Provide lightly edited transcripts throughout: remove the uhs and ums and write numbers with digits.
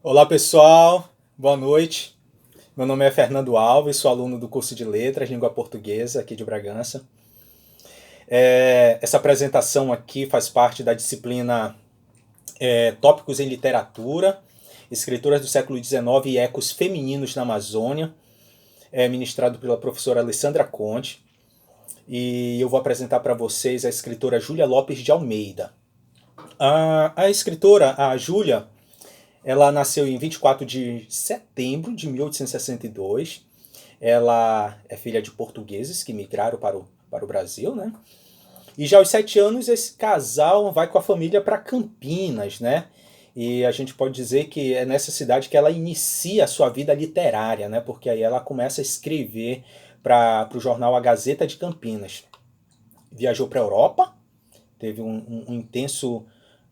Olá pessoal, boa noite. Meu nome é Fernando Alves, sou aluno do curso de Letras, Língua Portuguesa aqui de Bragança. Essa apresentação aqui faz parte da disciplina Tópicos em Literatura, Escritoras do século XIX e Ecos Femininos na Amazônia, ministrado pela professora Alessandra Conte. E eu vou apresentar para vocês a escritora Júlia Lopes de Almeida. A escritora, a Júlia, ela nasceu em 24 de setembro de 1862. Ela é filha de portugueses que migraram para o Brasil, né? E já aos 7 anos esse casal vai com a família para Campinas, né? E a gente pode dizer que é nessa cidade que ela inicia a sua vida literária, né? Porque aí ela começa a escrever para o jornal A Gazeta de Campinas. Viajou para a Europa, teve um intenso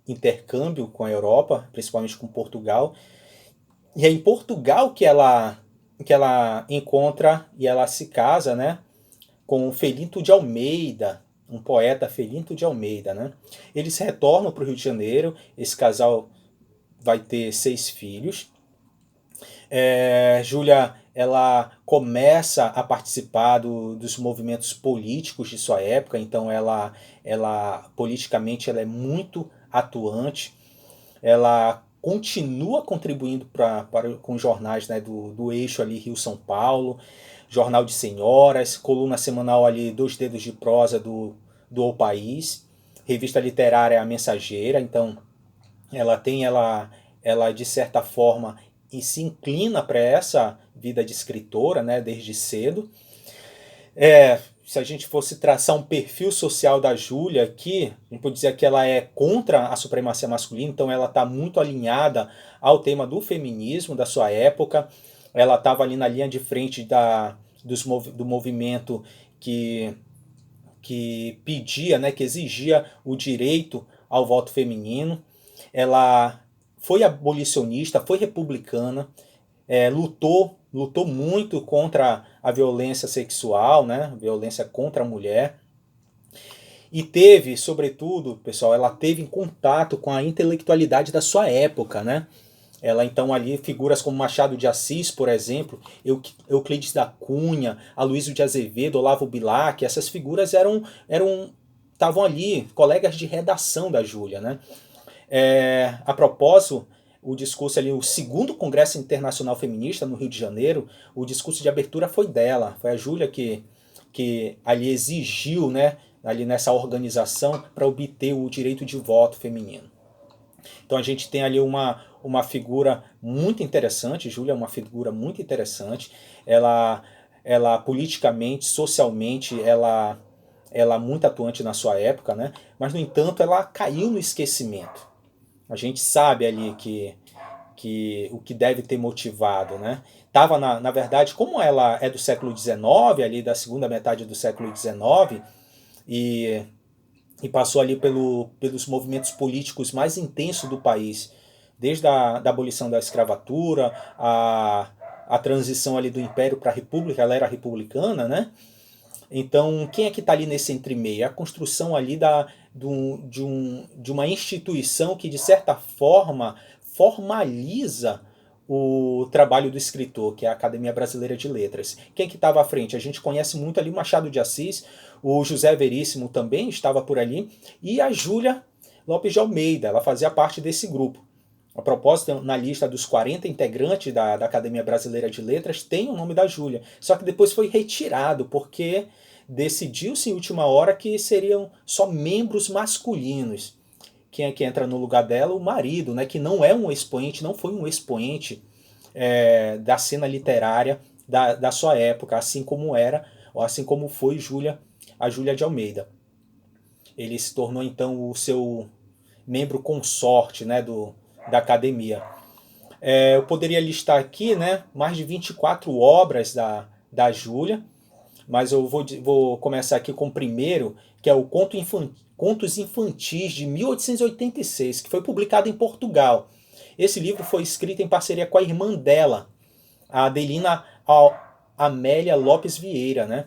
intercâmbio com a Europa, principalmente com Portugal. E é em Portugal que ela encontra e ela se casa, né, com o Felinto de Almeida, um poeta Felinto de Almeida, né? Eles retornam para o Rio de Janeiro, esse casal vai ter 6 filhos. Júlia, ela começa a participar dos movimentos políticos de sua época, então ela politicamente ela é muito atuante. Ela continua contribuindo com jornais, né, do eixo ali Rio-São Paulo, Jornal de Senhoras, coluna semanal ali Dois Dedos de Prosa do O País, revista literária A Mensageira. Então ela de certa forma e se inclina para essa vida de escritora, né, desde cedo. Se a gente fosse traçar um perfil social da Júlia aqui, a gente pode dizer que ela é contra a supremacia masculina, então ela está muito alinhada ao tema do feminismo da sua época. Ela estava ali na linha de frente do movimento que pedia, né, que exigia o direito ao voto feminino. Ela foi abolicionista, foi republicana, lutou muito contra a violência sexual, né, violência contra a mulher. E teve, sobretudo, pessoal, ela teve em contato com a intelectualidade da sua época, né? Ela então ali, figuras como Machado de Assis, por exemplo, Euclides da Cunha, Aloysio de Azevedo, Olavo Bilac, essas figuras estavam ali, colegas de redação da Júlia, né? A propósito, o discurso ali, o segundo Congresso Internacional Feminista no Rio de Janeiro, o discurso de abertura foi dela, foi a Júlia que ali exigiu, né, ali nessa organização para obter o direito de voto feminino. Então a gente tem ali uma figura muito interessante, Júlia é uma figura muito interessante, ela politicamente, socialmente, ela muito atuante na sua época, né? Mas no entanto ela caiu no esquecimento. A gente sabe ali que o que deve ter motivado, né? Tava na verdade, como ela é do século XIX, ali da segunda metade do século XIX, e, e passou ali pelos movimentos políticos mais intensos do país, desde da abolição da escravatura, a transição ali do Império para a República, ela era republicana, né? Então, quem é que está ali nesse entremeio? É a construção ali de uma instituição que, de certa forma, formaliza o trabalho do escritor, que é a Academia Brasileira de Letras. Quem que estava à frente? A gente conhece muito ali o Machado de Assis, o José Veríssimo também estava por ali, e a Júlia Lopes de Almeida, ela fazia parte desse grupo. A propósito, na lista dos 40 integrantes da Academia Brasileira de Letras tem o nome da Júlia. Só que depois foi retirado, porque decidiu-se em última hora que seriam só membros masculinos. Quem é que entra no lugar dela? O marido, né, que não é um expoente, não foi um expoente da cena literária da sua época, assim como era, ou assim como foi a Júlia de Almeida. Ele se tornou então o seu membro consorte, né, da academia. Eu poderia listar aqui, né, mais de 24 obras da Júlia, mas eu vou começar aqui com o primeiro, que é o Contos Infantis de 1886, que foi publicado em Portugal. Esse livro foi escrito em parceria com a irmã dela, a Adelina Amélia Lopes Vieira, né?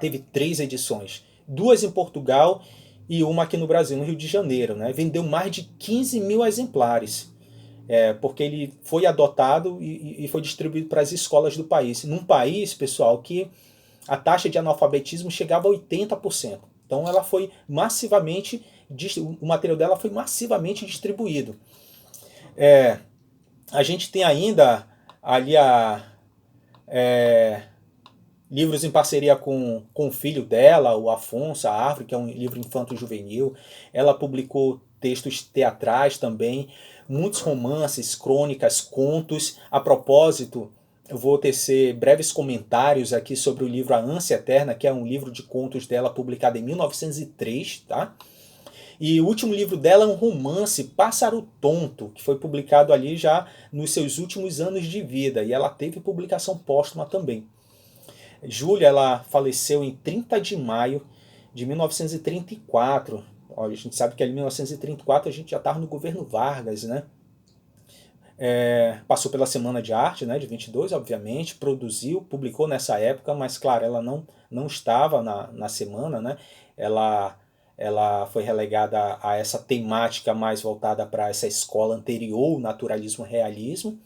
Teve 3 edições, 2 em Portugal e uma aqui no Brasil, no Rio de Janeiro, né? Vendeu mais de 15 mil exemplares. porque ele foi adotado e foi distribuído para as escolas do país. Num país, pessoal, que a taxa de analfabetismo chegava a 80%. Então ela foi massivamente, o material dela foi massivamente distribuído. A gente tem ainda ali livros em parceria com o filho dela, o Afonso, a Árvore, que é um livro infanto-juvenil. Ela publicou textos teatrais também, muitos romances, crônicas, contos. A propósito, eu vou tecer breves comentários aqui sobre o livro A Ânsia Eterna, que é um livro de contos dela publicado em 1903, tá? E o último livro dela é um romance, Pássaro Tonto, que foi publicado ali já nos seus últimos anos de vida, e ela teve publicação póstuma também. Júlia, ela faleceu em 30 de maio de 1934. Olha, a gente sabe que ali em 1934 a gente já estava no governo Vargas, né? Passou pela Semana de Arte, né, de 22, obviamente, produziu, publicou nessa época, mas, claro, ela não estava na semana, né? Ela foi relegada a essa temática mais voltada para essa escola anterior, naturalismo realismo.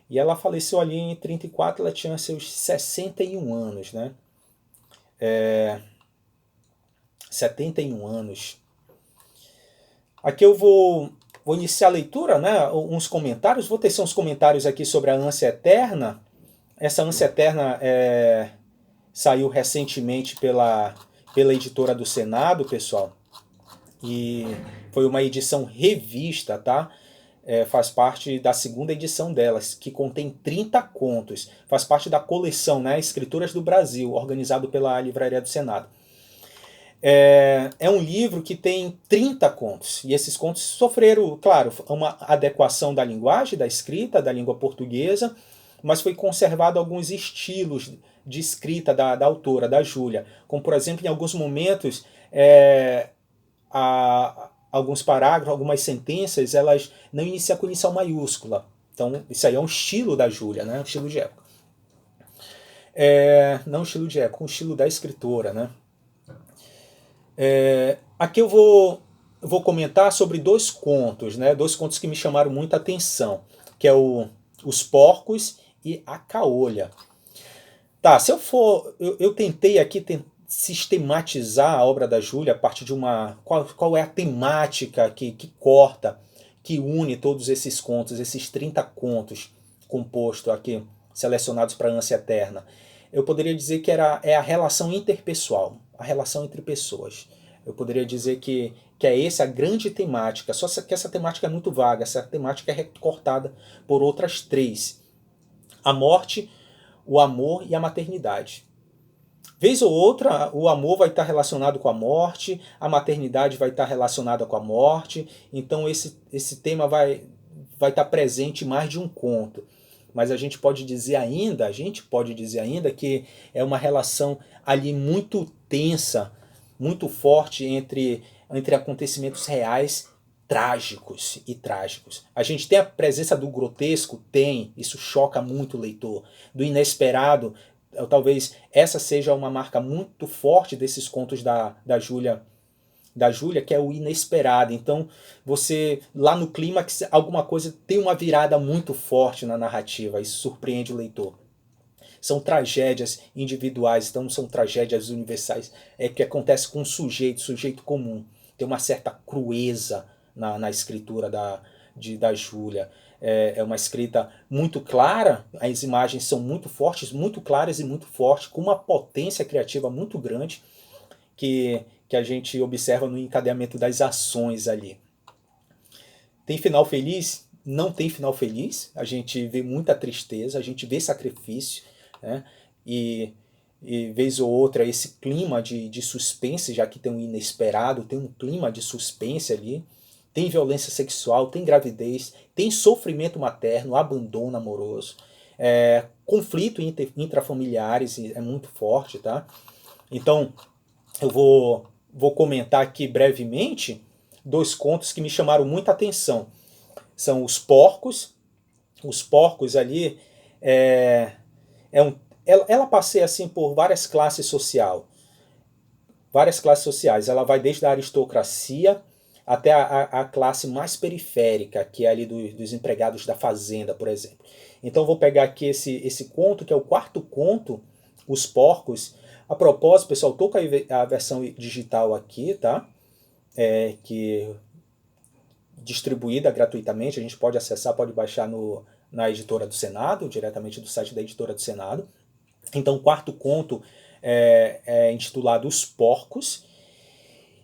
E ela faleceu ali em 34, ela tinha seus 61 anos, né? 71 anos. Aqui eu vou iniciar a leitura, né? Uns comentários. Vou tecer uns comentários aqui sobre a Ânsia Eterna. Essa Ânsia Eterna saiu recentemente pela editora do Senado, pessoal. E foi uma edição revista, tá? Faz parte da segunda edição delas, que contém 30 contos. Faz parte da coleção, né, Escrituras do Brasil, organizado pela Livraria do Senado. É um livro que tem 30 contos, e esses contos sofreram, claro, uma adequação da linguagem, da escrita, da língua portuguesa, mas foi conservado alguns estilos de escrita da autora, da Júlia, como, por exemplo, em alguns momentos, alguns parágrafos, algumas sentenças, elas não iniciam com inicial maiúscula. Então, isso aí é um estilo da Júlia, né? Um estilo de época. Não um estilo de época, um estilo da escritora, né? Aqui eu vou comentar sobre dois contos, né? Dois contos que me chamaram muita atenção, que é Os Porcos e A Caolha. Tá, se eu for... Eu tentei aqui sistematizar a obra da Júlia a partir de uma... Qual é a temática que corta, que une todos esses contos, esses 30 contos compostos aqui, selecionados para a Ânsia Eterna. Eu poderia dizer que é a relação interpessoal, a relação entre pessoas. Eu poderia dizer que é essa a grande temática, só que essa temática é muito vaga, essa temática é recortada por outras três. A morte, o amor e a maternidade. Vez ou outra, o amor vai estar relacionado com a morte, a maternidade vai estar relacionada com a morte, então esse tema vai estar presente em mais de um conto. Mas a gente pode dizer ainda que é uma relação ali muito tensa, muito forte entre acontecimentos reais trágicos e trágicos. A gente tem a presença do grotesco? Tem, isso choca muito o leitor. Do inesperado, talvez essa seja uma marca muito forte desses contos da Júlia, que é o inesperado. Então, você, lá no clímax, alguma coisa tem uma virada muito forte na narrativa, isso surpreende o leitor. São tragédias individuais, então não são tragédias universais, que acontece com um sujeito comum. Tem uma certa crueza na escritura da Júlia. É uma escrita muito clara, as imagens são muito fortes, muito claras e muito fortes, com uma potência criativa muito grande, que a gente observa no encadeamento das ações ali. Tem final feliz? Não tem final feliz. A gente vê muita tristeza, a gente vê sacrifício, né? E vez ou outra esse clima de suspense, já que tem um inesperado, tem um clima de suspense ali. Tem violência sexual, tem gravidez, tem sofrimento materno, abandono amoroso, conflito intrafamiliares é muito forte, tá? Então, eu vou comentar aqui brevemente dois contos que me chamaram muita atenção. São Os Porcos. Os Porcos ali ela passeia assim por várias classes sociais. Ela vai desde a aristocracia até a classe mais periférica, que é ali dos empregados da fazenda, por exemplo. Então vou pegar aqui esse conto, que é o quarto conto, Os Porcos. A propósito, pessoal, estou com a versão digital aqui, tá? Que distribuída gratuitamente, a gente pode acessar, pode baixar na Editora do Senado, diretamente do site da Editora do Senado. Então o quarto conto é intitulado Os Porcos,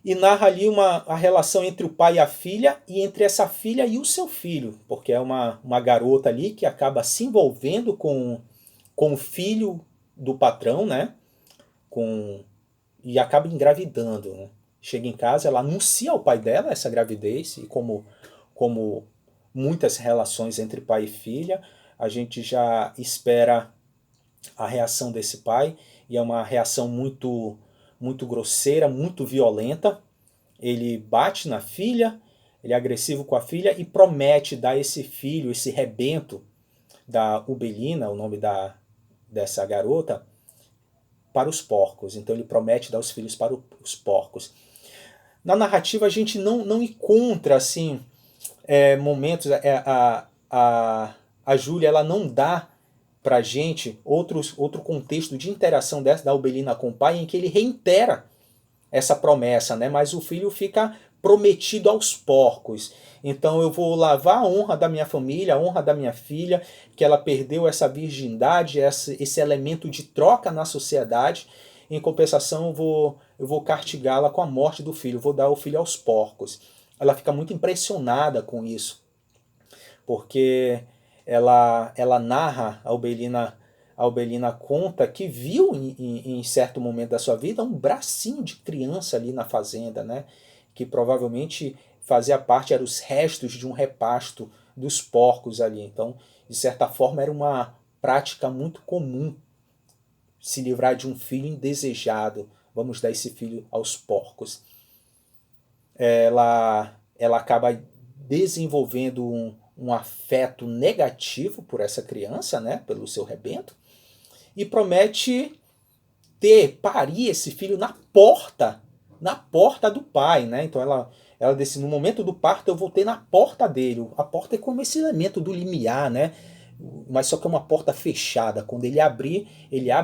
e narra ali a relação entre o pai e a filha, e entre essa filha e o seu filho, porque é uma garota ali que acaba se envolvendo com o filho do patrão, né? E acaba engravidando. Né? Chega em casa, ela anuncia ao pai dela essa gravidez, e como muitas relações entre pai e filha, a gente já espera a reação desse pai, e é uma reação muito grosseira, muito violenta. Ele bate na filha, ele é agressivo com a filha e promete dar esse filho, esse rebento da Ubelina, o nome dessa garota, para os porcos. Então ele promete dar os filhos para os porcos. Na narrativa a gente não encontra assim momentos. A Júlia ela não dá pra gente outro contexto de interação da Ubelina com o pai, em que ele reitera essa promessa, né? Mas o filho fica prometido aos porcos. Então eu vou lavar a honra da minha família, a honra da minha filha, que ela perdeu essa virgindade, esse elemento de troca na sociedade. Em compensação, eu vou castigá-la com a morte do filho, vou dar o filho aos porcos. Ela fica muito impressionada com isso, porque ela narra, a Ubelina conta que viu em certo momento da sua vida um bracinho de criança ali na fazenda, né? Que provavelmente fazia parte, eram os restos de um repasto dos porcos ali. Então, de certa forma, era uma prática muito comum se livrar de um filho indesejado. Vamos dar esse filho aos porcos. Ela acaba desenvolvendo um afeto negativo por essa criança, né, pelo seu rebento, e promete parir esse filho na porta do pai, né? Então ela decide, no momento do parto eu vou ter na porta dele. A porta é como esse elemento do limiar, né? Mas só que é uma porta fechada. Quando ele abre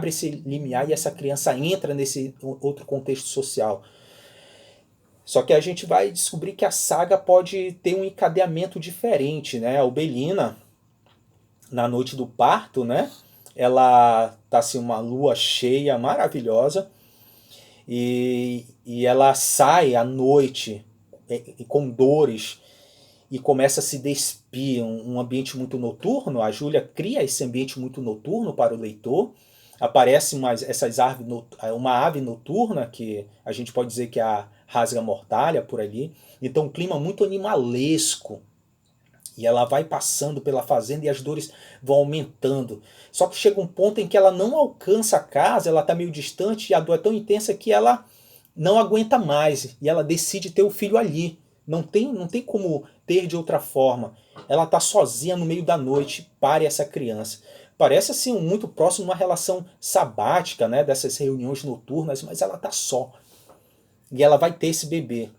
esse limiar e essa criança entra nesse outro contexto social. Só que a gente vai descobrir que a saga pode ter um encadeamento diferente, né? A Ubelina, na noite do parto, né? Ela tá assim, uma lua cheia maravilhosa, e ela sai à noite com dores e começa a se despir, um ambiente muito noturno. A Júlia cria esse ambiente muito noturno para o leitor. Aparece uma ave noturna, que a gente pode dizer que é a rasga-mortalha por ali. Então um clima muito animalesco. E ela vai passando pela fazenda e as dores vão aumentando. Só que chega um ponto em que ela não alcança a casa, ela está meio distante, e a dor é tão intensa que ela não aguenta mais. E ela decide ter o filho ali. Não tem como ter de outra forma. Ela está sozinha no meio da noite, pare essa criança. Parece assim muito próximo de uma relação sabática, né, dessas reuniões noturnas, mas ela está só. E ela vai ter esse bebê.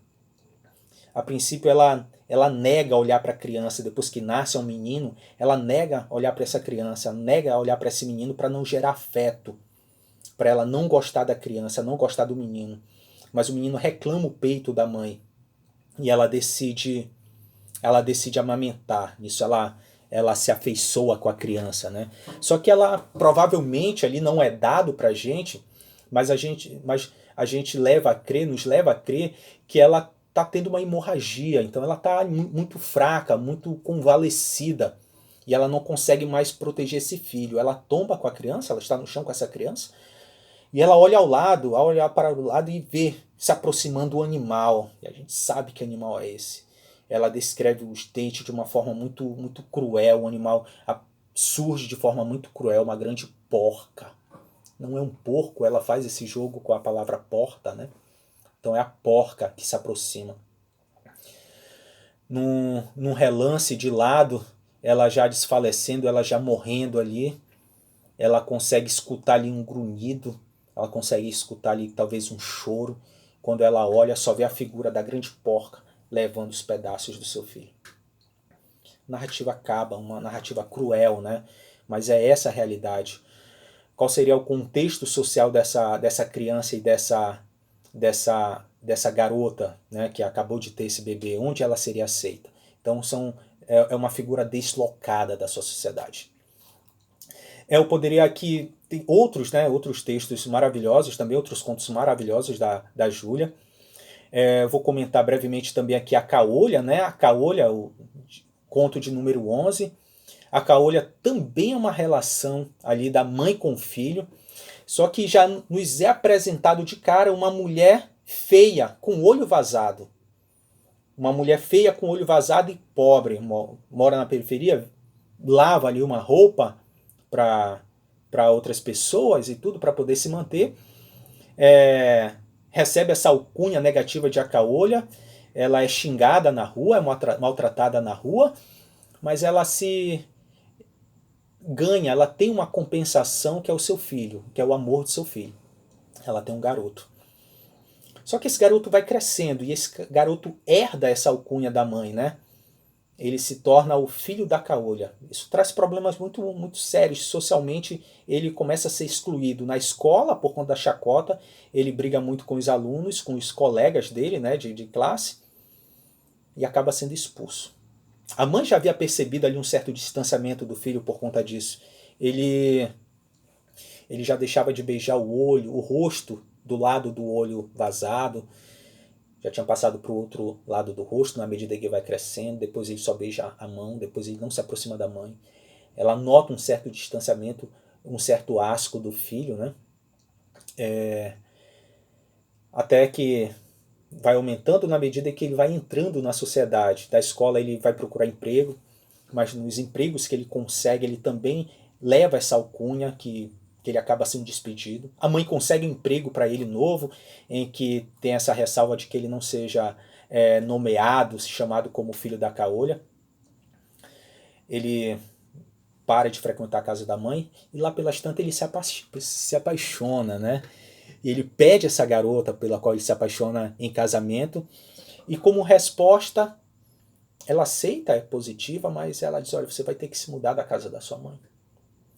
A princípio ela nega olhar para a criança, depois que nasce um menino, ela nega olhar para essa criança, nega olhar para esse menino para não gerar afeto, para ela não gostar da criança, não gostar do menino. Mas o menino reclama o peito da mãe e ela decide amamentar. Nisso ela se afeiçoa com a criança, né? Só que ela provavelmente ali não é dado pra gente, mas a gente nos leva a crer que ela tá tendo uma hemorragia, então ela tá muito fraca, muito convalescida, e ela não consegue mais proteger esse filho. Ela tomba com a criança, ela está no chão com essa criança, e ela olha ao lado, ao olhar para o lado e vê se aproximando o animal, e a gente sabe que animal é esse. Ela descreve os dentes de uma forma muito cruel, o animal surge de forma muito cruel, uma grande porca. Não é um porco, ela faz esse jogo com a palavra porta, né? Então é a porca que se aproxima. Num relance de lado, ela já desfalecendo, ela já morrendo ali, ela consegue escutar ali um grunhido, ela consegue escutar ali talvez um choro. Quando ela olha, só vê a figura da grande porca levando os pedaços do seu filho. A narrativa acaba, uma narrativa cruel, né? Mas é essa a realidade. Qual seria o contexto social dessa criança e dessa garota, né, que acabou de ter esse bebê? Onde ela seria aceita? Então é uma figura deslocada da sua sociedade. Eu poderia aqui... Tem outros, né, outros textos maravilhosos também, outros contos maravilhosos da Júlia. Vou comentar brevemente também aqui a Caolha, né? A Caolha, o conto de número 11. A Caolha também é uma relação ali da mãe com o filho, só que já nos é apresentado de cara uma mulher feia, com olho vazado. Uma mulher feia com olho vazado e pobre, mora na periferia, lava ali uma roupa para outras pessoas e tudo, para poder se manter. Recebe essa alcunha negativa de Acaolha, ela é xingada na rua, é maltratada na rua, mas ela se ganha, ela tem uma compensação que é o seu filho, que é o amor do seu filho. Ela tem um garoto. Só que esse garoto vai crescendo e esse garoto herda essa alcunha da mãe, né? Ele se torna o filho da Caolha. Isso traz problemas muito, muito sérios. Socialmente, ele começa a ser excluído na escola por conta da chacota. Ele briga muito com os alunos, com os colegas dele, né, de classe, e acaba sendo expulso. A mãe já havia percebido ali um certo distanciamento do filho por conta disso. Ele já deixava de beijar o olho, o rosto do lado do olho vazado. Já tinha passado para o outro lado do rosto, na medida que vai crescendo. Depois ele só beija a mão, depois ele não se aproxima da mãe. Ela nota um certo distanciamento, um certo asco do filho, né? Até que vai aumentando na medida que ele vai entrando na sociedade. Da escola ele vai procurar emprego, mas nos empregos que ele consegue, ele também leva essa alcunha que ele acaba sendo despedido. A mãe consegue um emprego para ele novo, em que tem essa ressalva de que ele não seja nomeado, chamado como filho da Caolha. Ele para de frequentar a casa da mãe e lá pelas tantas ele se apaixona, né? E ele pede essa garota pela qual ele se apaixona em casamento, e como resposta ela aceita, é positiva, mas ela diz, olha, você vai ter que se mudar da casa da sua mãe.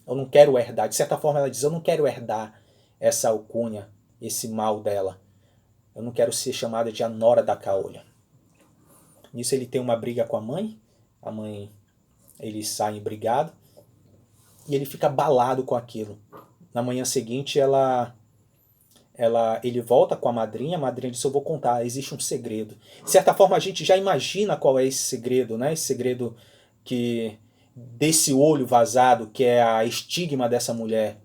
Eu não quero herdar. De certa forma ela diz, eu não quero herdar essa alcunha, esse mal dela. Eu não quero ser chamada de a nora da Caolha. Nisso ele tem uma briga com a mãe, eles saem brigados, e ele fica abalado com aquilo. Na manhã seguinte ele volta com a madrinha diz, eu vou contar, existe um segredo. De certa forma a gente já imagina qual é esse segredo, né? Esse segredo desse olho vazado, que é a estigma dessa mulher,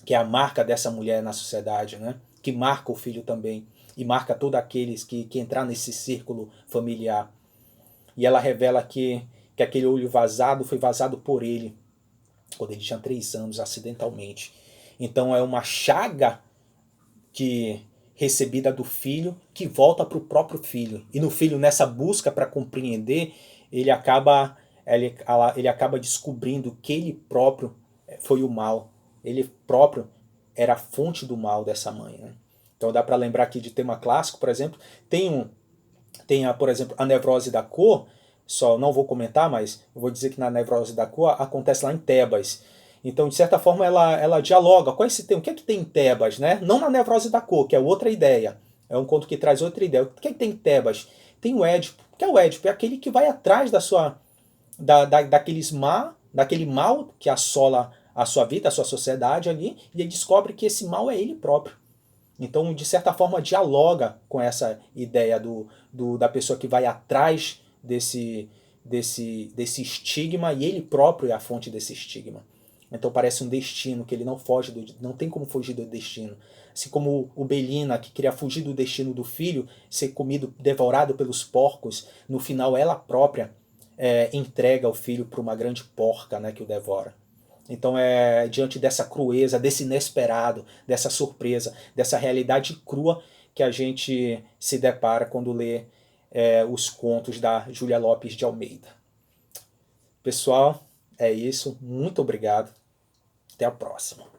que é a marca dessa mulher na sociedade, né? Que marca o filho também, e marca todos aqueles que entrar nesse círculo familiar. E ela revela que aquele olho vazado foi vazado por ele, quando ele tinha 3 anos, acidentalmente. Então é uma chaga recebida do filho, que volta para o próprio filho. E no filho, nessa busca para compreender, ele acaba descobrindo que ele próprio foi o mal. Ele próprio era a fonte do mal dessa mãe, né? Então dá para lembrar aqui de tema clássico, por exemplo. Por exemplo, a nevrose da cor. Só não vou comentar, mas eu vou dizer que na nevrose da cor acontece lá em Tebas. Então, de certa forma, ela dialoga com esse tema. O que é que tem em Tebas, né? Não na nevrose da cor, que é outra ideia. É um conto que traz outra ideia. O que é que tem em Tebas? Tem o Édipo. O que é o Édipo? É aquele que vai atrás daquele mal que assola a sua vida, a sua sociedade ali, e ele descobre que esse mal é ele próprio. Então, de certa forma, dialoga com essa ideia da pessoa que vai atrás desse estigma, e ele próprio é a fonte desse estigma. Então parece um destino que ele não foge não tem como fugir do destino. Assim como o Belina, que queria fugir do destino do filho, ser comido, devorado pelos porcos, no final ela própria entrega o filho para uma grande porca, né, que o devora. Então diante dessa crueza, desse inesperado, dessa surpresa, dessa realidade crua que a gente se depara quando lê os contos da Júlia Lopes de Almeida. Pessoal, é isso. Muito obrigado. Até a próxima.